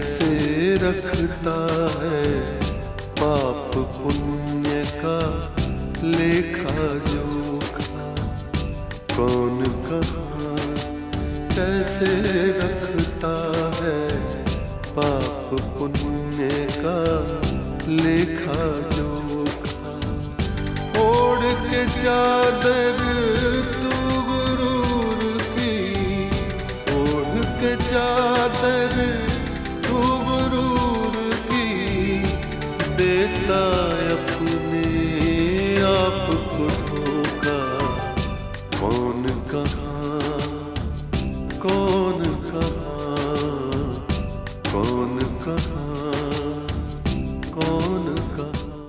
कैसे रखता है पाप पुण्य का लेखा जोखा। कौन कहाँ कैसे रखता है पाप पुण्य का लेखा जोखा। ओढ़ के चादर तू गुरूर की, ओढ़ के चादर तू गुरूर की, देता अपने आप को धोखा। कौन कहाँ कौन कहाँ कौन कहाँ कौन कहाँ।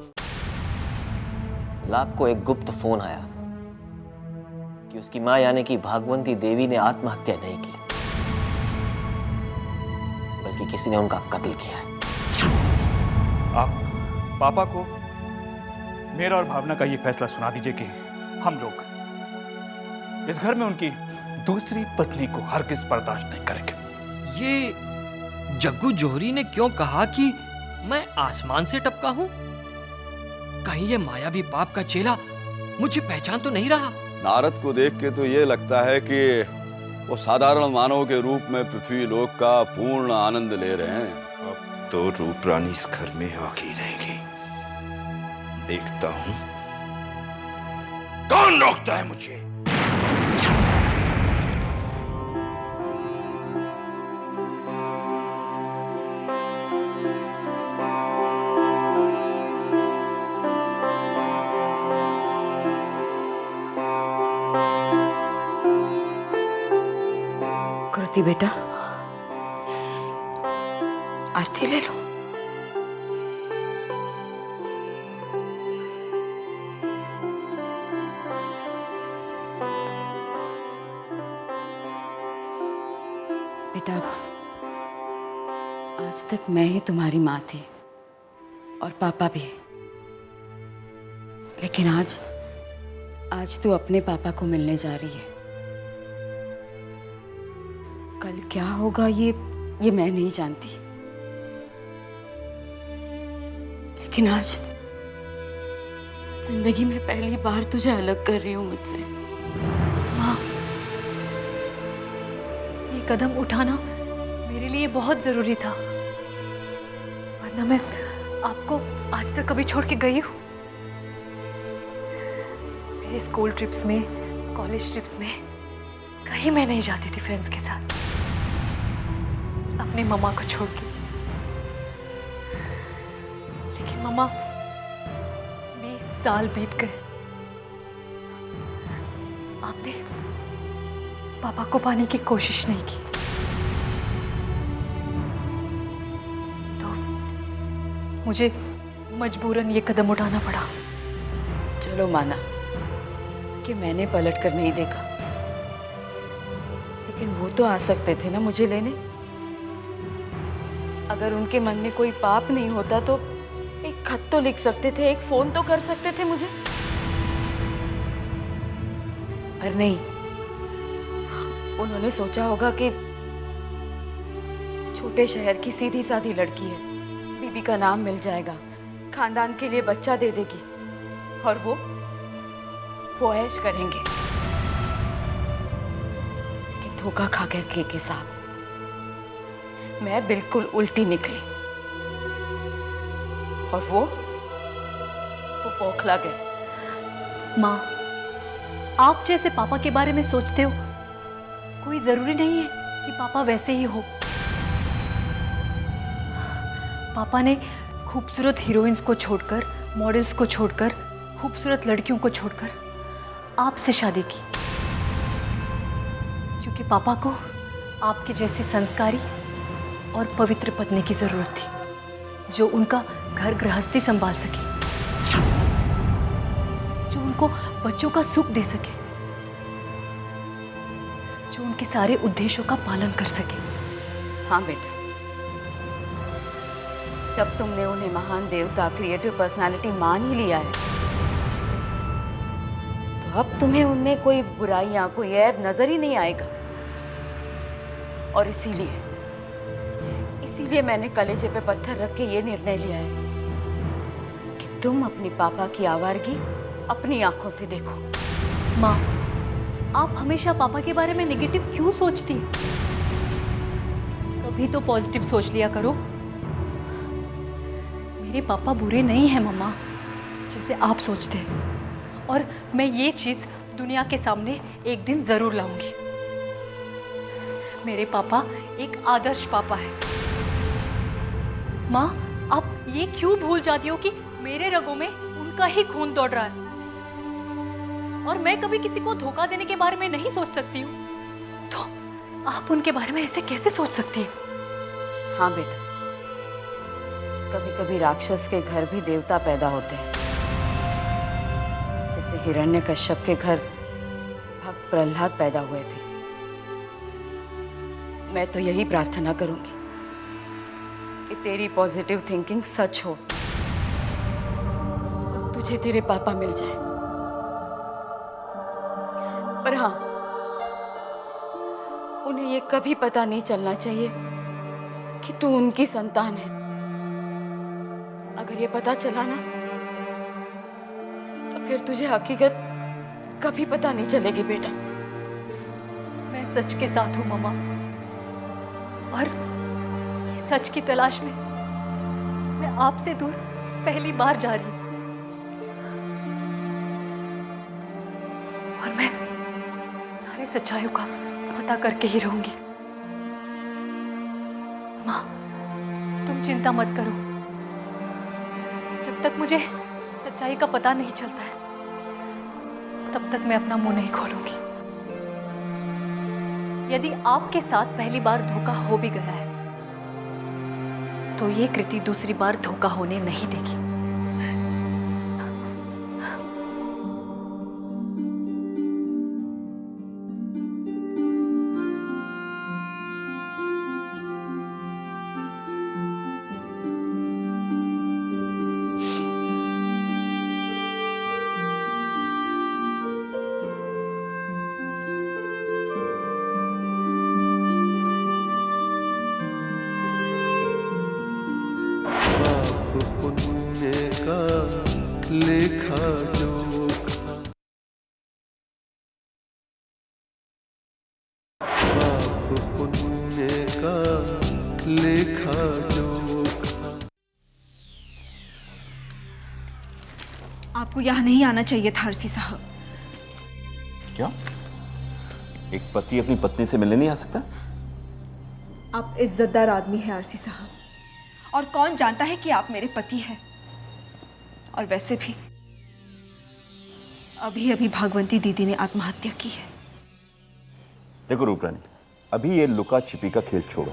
लाभ को एक गुप्त फोन आया कि उसकी मां यानी कि भागवंती देवी ने आत्महत्या नहीं की, बल्कि किसी ने उनका कत्ल किया है। आप पापा को मेरा और भावना का ये फैसला सुना दीजिए कि हम लोग इस घर में उनकी दूसरी पत्नी को हरगिज बर्दाश्त नहीं करेंगे। ये जग्गू जोहरी ने क्यों कहा कि मैं आसमान से टपका हूं? कहीं ये मायावी पाप का चेला मुझे पहचान तो नहीं रहा? नारद को देख के तो ये लगता है कि वो साधारण मानव के रूप में पृथ्वी लोक का पूर्ण आनंद ले रहे हैं। अब तो रूप रानी इस घर में आके रहेगी। देखता हूं कौन रोकता है मुझे। कृति बेटा, आरती ले लो। बेटा, आज तक मैं ही तुम्हारी माँ थी और पापा भी, लेकिन आज तू अपने पापा को मिलने जा रही है। कल क्या होगा ये मैं नहीं जानती, लेकिन आज जिंदगी में पहली बार तुझे अलग कर रही हूं मुझसे। माँ, ये कदम उठाना मेरे लिए बहुत जरूरी था, वरना मैं आपको आज तक कभी छोड़ के गई हूँ? मेरे स्कूल ट्रिप्स में, कॉलेज ट्रिप्स में कहीं मैं नहीं जाती थी फ्रेंड्स के साथ, अपनी मम्मा को छोड़ के। लेकिन मम्मा, 20 साल बीत गए, आपने पापा को पाने की कोशिश नहीं की, तो मुझे मजबूरन ये कदम उठाना पड़ा। चलो माना कि मैंने पलट कर नहीं देखा, लेकिन वो तो आ सकते थे ना मुझे लेने। अगर उनके मन में कोई पाप नहीं होता तो एक खत तो लिख सकते थे, एक फोन तो कर सकते थे मुझे। पर नहीं, उन्होंने सोचा होगा कि छोटे शहर की सीधी सादी लड़की है, बीबी का नाम मिल जाएगा, खानदान के लिए बच्चा दे देगी और वो ऐश करेंगे। लेकिन धोखा खा गया के साहब, मैं बिल्कुल उल्टी निकली और वो बौखला गए। माँ, आप जैसे पापा के बारे में सोचते हो, कोई जरूरी नहीं है कि पापा वैसे ही हो। पापा ने खूबसूरत हीरोइंस को छोड़कर, मॉडल्स को छोड़कर, खूबसूरत लड़कियों को छोड़कर आपसे शादी की, क्योंकि पापा को आपके जैसी संस्कारी और पवित्र पत्नी की जरूरत थी, जो उनका घर गृहस्थी संभाल सके, जो उनको बच्चों का सुख दे सके, जो उनके सारे उद्देश्यों का पालन कर सके। हाँ बेटा, जब तुमने उन्हें महान देवता, क्रिएटिव पर्सनालिटी मान ही लिया है, तो अब तुम्हें उनमें कोई बुराइयां, कोई ऐब नजर ही नहीं आएगा। और इसीलिए इसीलिए मैंने कलेजे पे पत्थर रख के ये निर्णय लिया है कि तुम अपनी पापा की आवारगी अपनी आंखों से देखो। माँ, आप हमेशा पापा के बारे में नेगेटिव क्यों सोचती हैं? कभी तो पॉजिटिव सोच लिया करो। मेरे पापा बुरे नहीं हैं मम्मा, जैसे आप सोचते हैं। और मैं ये चीज़ दुनिया के सामने एक दिन ज़रूर लाऊंगी। मेरे पापा एक आदर्श पापा है। माँ, आप ये क्यों भूल जाती हो कि मेरे रगों में उनका ही खून दौड़ रहा है और मैं कभी किसी को धोखा देने के बारे में नहीं सोच सकती हूँ, तो आप उनके बारे में ऐसे कैसे सोच सकती हैं? हाँ बेटा, कभी कभी राक्षस के घर भी देवता पैदा होते हैं। जैसे हिरण्यकश्यप के घर भक्त प्रहलाद पैदा हुए थे। मैं तो यही प्रार्थना करूंगी कि तेरी पॉजिटिव थिंकिंग सच हो, तुझे तेरे पापा मिल जाए। पर हाँ, उन्हें ये कभी पता नहीं चलना चाहिए कि तू उनकी संतान है। अगर ये पता चला ना, तो फिर तुझे हकीकत कभी पता नहीं चलेगी बेटा। मैं सच के साथ हूँ मम्मा, और सच की तलाश में मैं आपसे दूर पहली बार जा रही हूँ। और मैं सारी सच्चाइयों का पता करके ही रहूंगी। माँ, तुम चिंता मत करो। जब तक मुझे सच्चाई का पता नहीं चलता है, तब तक मैं अपना मुंह नहीं खोलूंगी। यदि आपके साथ पहली बार धोखा हो भी गया है, तो ये कृति दूसरी बार धोखा होने नहीं देगी। पुण्य का लेखा जोखा, पाप पुण्य का लेखा जोखा। आपको यहाँ नहीं आना चाहिए था आरसी साहब। क्या एक पति अपनी पत्नी से मिलने नहीं आ सकता? आप इज्जतदार आदमी हैं आरसी साहब, और कौन जानता है कि आप मेरे पति हैं। और वैसे भी अभी अभी भागवंती दीदी ने आत्महत्या की है। देखो रूपरानी, अभी ये लुका छिपी का खेल छोड़ो।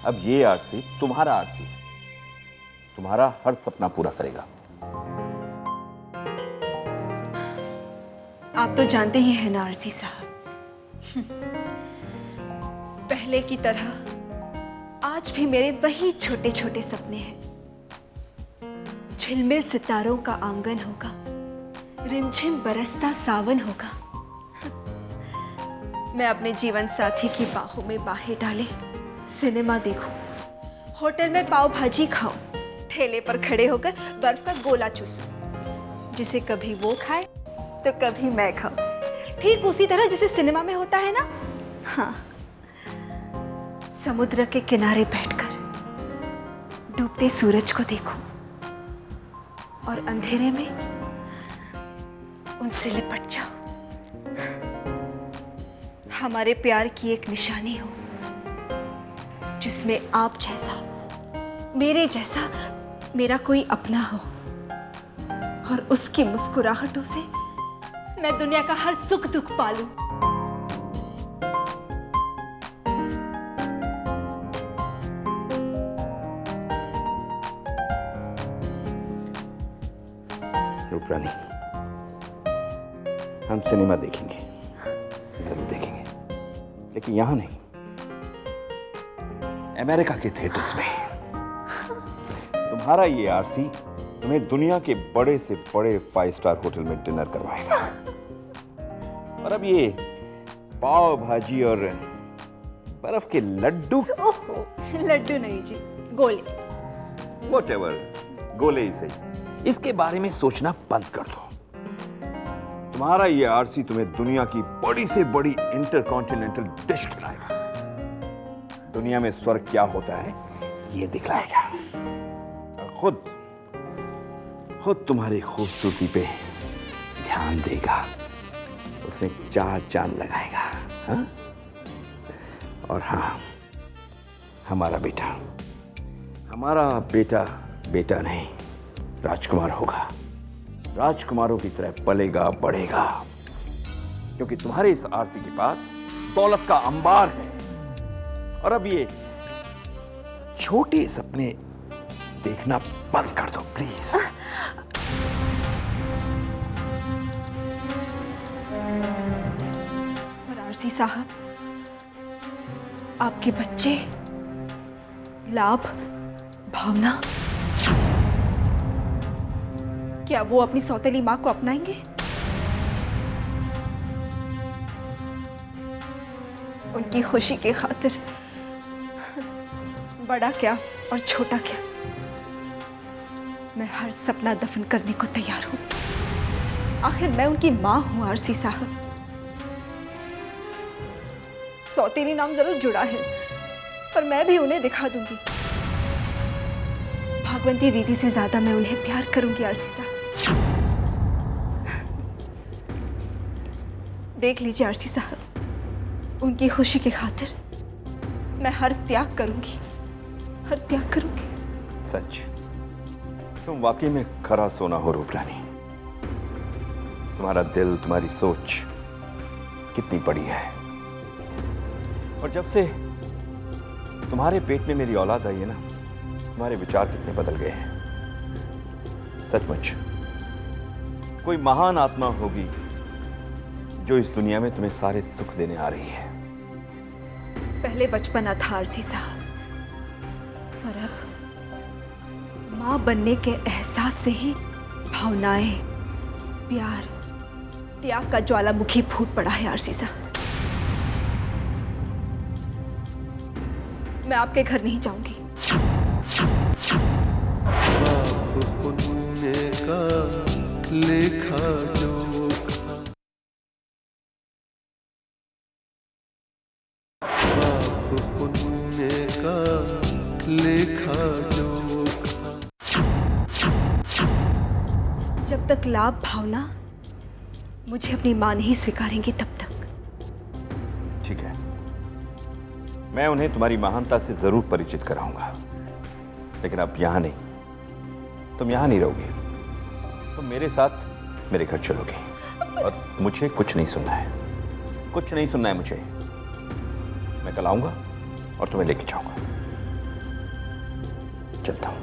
अब ये आरसी तुम्हारा आरसी है, तुम्हारा हर सपना पूरा करेगा। आप तो जानते ही हैं ना आरसी साहब, पहले की तरह आज भी मेरे वही छोटे छोटे सपने हैं। झिलमिल सितारों का आंगन होगा, रिमझिम बरसता सावन होगा। मैं अपने जीवन साथी की बाहों में बाहें डाले सिनेमा देखूं, होटल में पाव भाजी खाऊं, ठेले पर खड़े होकर बर्फ का गोला चूसूं, जिसे कभी वो खाए तो कभी मैं खाऊं। ठीक उसी तरह जैसे सिनेमा में होता है ना। हाँ, समुद्र के किनारे बैठकर डूबते सूरज को देखूं और अंधेरे में उनसे लिपट जाऊं। हमारे प्यार की एक निशानी हो, जिसमें आप जैसा, मेरे जैसा मेरा कोई अपना हो, और उसकी मुस्कुराहटों से मैं दुनिया का हर सुख दुख पालूं। रूपरानी, हम सिनेमा देखेंगे, जरूर देखेंगे, लेकिन यहां नहीं, अमेरिका के थिएटर्स में। तुम्हारा ये आरसी तुम्हें दुनिया के बड़े से बड़े 5 स्टार होटल में डिनर करवाएगा। और अब ये पाव भाजी और बर्फ के लड्डू। ओहो, लड्डू नहीं जी, गोले। Whatever, गोले ही सही। इसके बारे में सोचना बंद कर दो। तुम्हारा ये आरसी तुम्हें दुनिया की बड़ी से बड़ी इंटरकॉन्टिनेंटल डिश खिलाएगा। दुनिया में स्वर्ग क्या होता है ये दिखलाएगा। और खुद तुम्हारी खूबसूरती पे ध्यान देगा। उसमें 4 चांद लगाएगा। हाँ? और हाँ, हमारा बेटा बेटा नहीं, राजकुमार होगा। राजकुमारों की तरह पलेगा बढ़ेगा, क्योंकि तुम्हारे इस आरसी के पास दौलत का अंबार है। और अब ये छोटे सपने देखना बंद कर दो प्लीज। और आरसी साहब, आपके बच्चे लाभ, भावना, क्या वो अपनी सौतेली मां को अपनाएंगे? उनकी खुशी की खातिर बड़ा क्या और छोटा क्या, मैं हर सपना दफन करने को तैयार हूं। आखिर मैं उनकी मां हूं आरसी साहब। सौतेली नाम जरूर जुड़ा है, पर मैं भी उन्हें दिखा दूंगी। भागवंती दीदी से ज्यादा मैं उन्हें प्यार करूंगी आरसी साहब। देख लीजिए आरसी साहब, उनकी खुशी की खातिर मैं हर त्याग करूंगी। सच, तुम वाकई में खरा सोना हो रूपरानी। तुम्हारा दिल, तुम्हारी सोच कितनी बड़ी है। और जब से तुम्हारे पेट में मेरी औलाद आई है ना, तुम्हारे विचार कितने बदल गए हैं। सचमुच कोई महान आत्मा होगी जो इस दुनिया में तुम्हें सारे सुख देने आ रही है। पहले बचपना था आरसी साहब, पर अब मां बनने के एहसास से ही भावनाएं, प्यार, त्याग का ज्वालामुखी फूट पड़ा है आरसी साहब। मैं आपके घर नहीं जाऊंगी। पाप पुण्य का लेखा जोखा, पाप पुण्य का लेखा जोखा। जब तक लाभ, भावना मुझे अपनी मां नहीं स्वीकारेंगी तब तक। ठीक है, मैं उन्हें तुम्हारी महानता से जरूर परिचित कराऊंगा, लेकिन अब यहां नहीं। तुम यहां नहीं रहोगे, तुम मेरे साथ मेरे घर चलोगे। और मुझे कुछ नहीं सुनना है, कुछ नहीं सुनना है मुझे। मैं कल आऊंगा और तुम्हें लेके जाऊंगा। चलता हूं।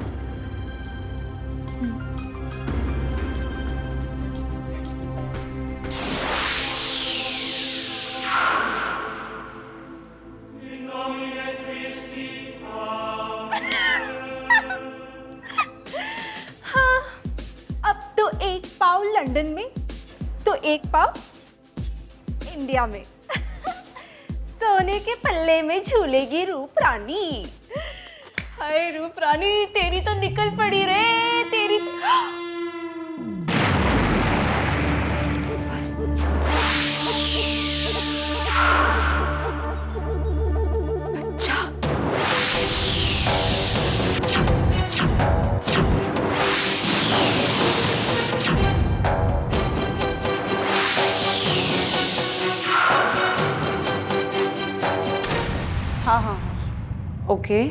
लंदन में तो एक पाव इंडिया में। सोने के पल्ले में झूलेगी रूप रानी। हाय रूप रानी, तेरी तो निकल पड़ी रे, तेरी। अच्छा, हाँ हाँ ओके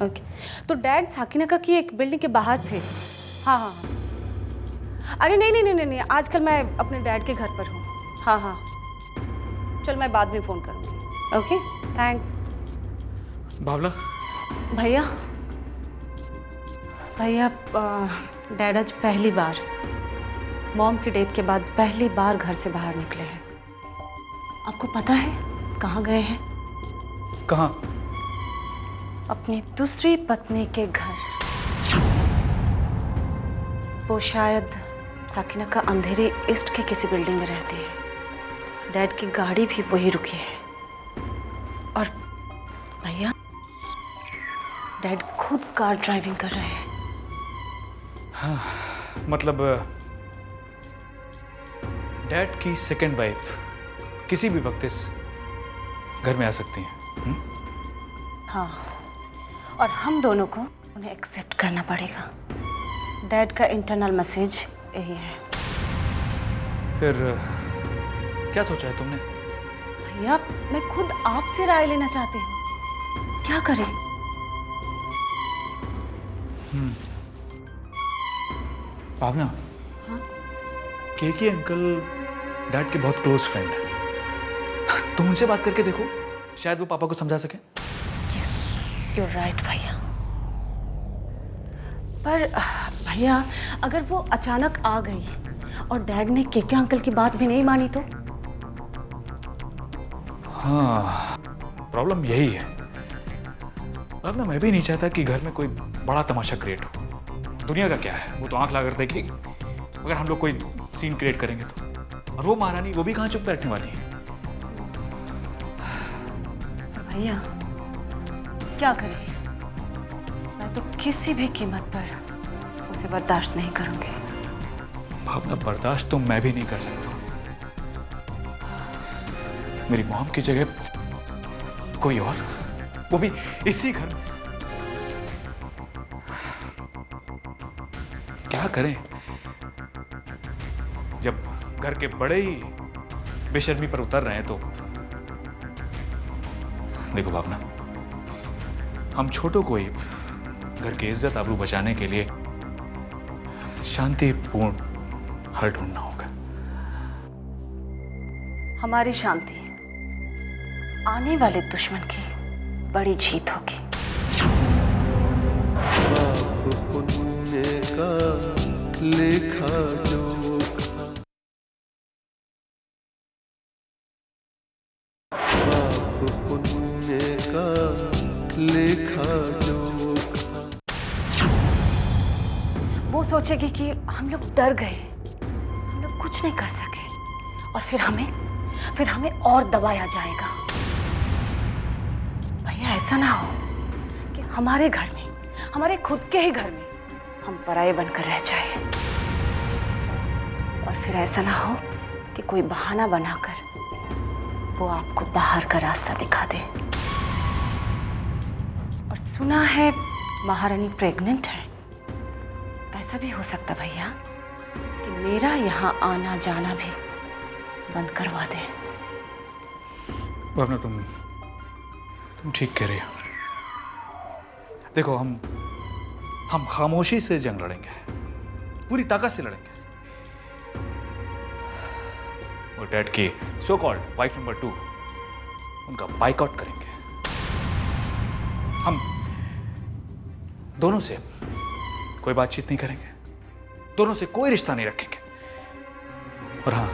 ओके। तो डैड साकिना की एक बिल्डिंग के बाहर थे। हाँ हाँ हाँ। अरे नहीं नहीं नहीं नहीं, आजकल मैं अपने डैड के घर पर हूँ। हाँ हाँ, चल मैं बाद में फ़ोन करूँगी। Okay thanks. भावना, भैया भैया, डैड आज पहली बार, मॉम की डेथ के बाद पहली बार घर से बाहर निकले हैं। आपको पता है कहाँ गए हैं? कहाँ? अपनी दूसरी पत्नी के घर। वो शायद साकिना का अंधेरी ईस्ट के किसी बिल्डिंग में रहती है। डैड की गाड़ी भी वही रुकी है। और डैड खुद कार ड्राइविंग कर रहे हैं। मतलब डैड की सेकेंड वाइफ किसी भी वक्त इस घर में आ सकती हैं। हाँ, और हम दोनों को उन्हें एक्सेप्ट करना पड़ेगा। डैड का इंटरनल मैसेज यही है। फिर क्या सोचा है तुमने? भैया, मैं खुद आपसे राय लेना चाहती हूँ, क्या करें? भावना, हाँ? केके अंकल डैड के बहुत क्लोज फ्रेंड हैं। तुम उनसे बात करके देखो, शायद वो पापा को समझा सके। यस, यू राइट भैया। पर भैया, अगर वो अचानक आ गई और डैड ने केके अंकल की बात भी नहीं मानी तो? हाँ, प्रॉब्लम यही है। अब ना मैं भी नहीं चाहता कि घर में कोई बड़ा तमाशा क्रिएट हो। दुनिया का क्या है, वो तो आंख लाकर देखेगी अगर हम लोग कोई सीन क्रिएट करेंगे तो। और वो महारानी, वो भी कहाँ चुप बैठने वाली है। भैया, क्या करें? मैं तो किसी भी कीमत पर उसे बर्दाश्त नहीं करूंगी। भावना, बर्दाश्त तो मैं भी नहीं कर सकता। मेरी मॉम की जगह कोई और, वो भी इसी घर में। क्या करें जब घर के बड़े ही बेशर्मी पर उतर रहे हैं तो। देखो भावना, हम छोटों को ही घर की इज्जत आबरू बचाने के लिए शांतिपूर्ण हल ढूंढना होगा। हमारी शांति आने वाले दुश्मन की बड़ी जीत होगी। पाप पुण्य का लेखा जोखा, पाप पुण्य का लेखा जोखा। वो सोचेगी कि हम लोग डर गए, हम लोग कुछ नहीं कर सके, और फिर हमें और दबाया जाएगा। भैया, ऐसा ना हो कि हमारे घर में, हमारे खुद के ही घर में हम पराये बनकर रह जाए, और फिर ऐसा ना हो कि कोई बहाना बनाकर वो आपको बाहर का रास्ता दिखा दे। और सुना है महारानी प्रेग्नेंट है। ऐसा भी हो सकता भैया कि मेरा यहाँ आना जाना भी बंद करवा दे। भावना, तुम ठीक कह रही हो। देखो, हम खामोशी से जंग लड़ेंगे, पूरी ताकत से लड़ेंगे। और डैड की सो कॉल्ड वाइफ नंबर 2, उनका बाइकआउट करेंगे। हम दोनों से कोई बातचीत नहीं करेंगे, दोनों से कोई रिश्ता नहीं रखेंगे। और हाँ,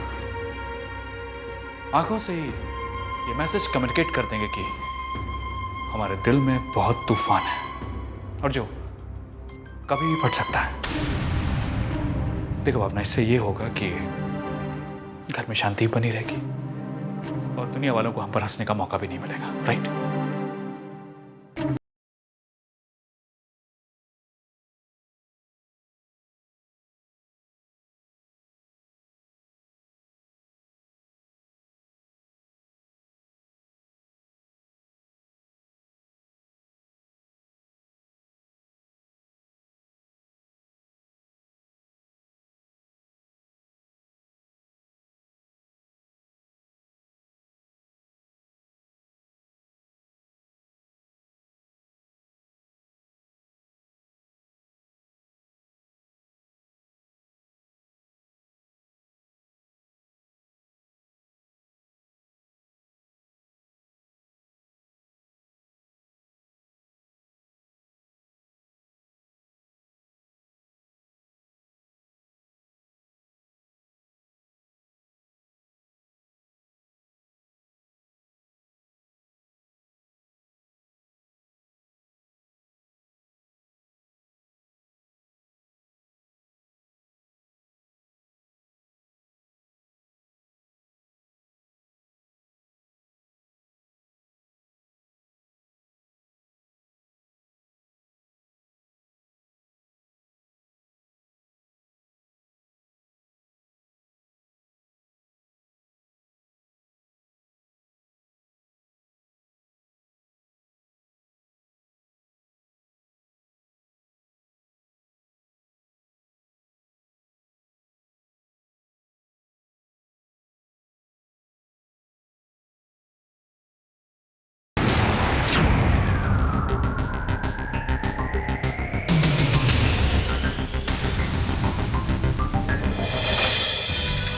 आंखों से ही ये मैसेज कम्युनिकेट कर देंगे कि हमारे दिल में बहुत तूफान है और जो कभी भी फट सकता है। देखो भावना, इससे ये होगा कि घर में शांति बनी रहेगी और दुनिया वालों को हम पर हंसने का मौका भी नहीं मिलेगा। राइट?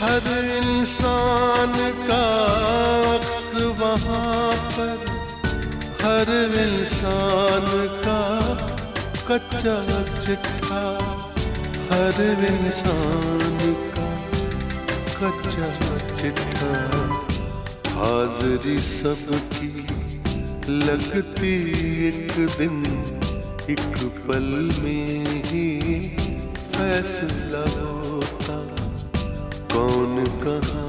हर इंसान का अक्स वहाँ पर, हर इंसान का कच्चा चिट्ठा, हर इंसान का कच्चा चिट्ठा। हाज़िरी सबकी लगती एक दिन, एक पल में ही फैसला होता कौन कहाँ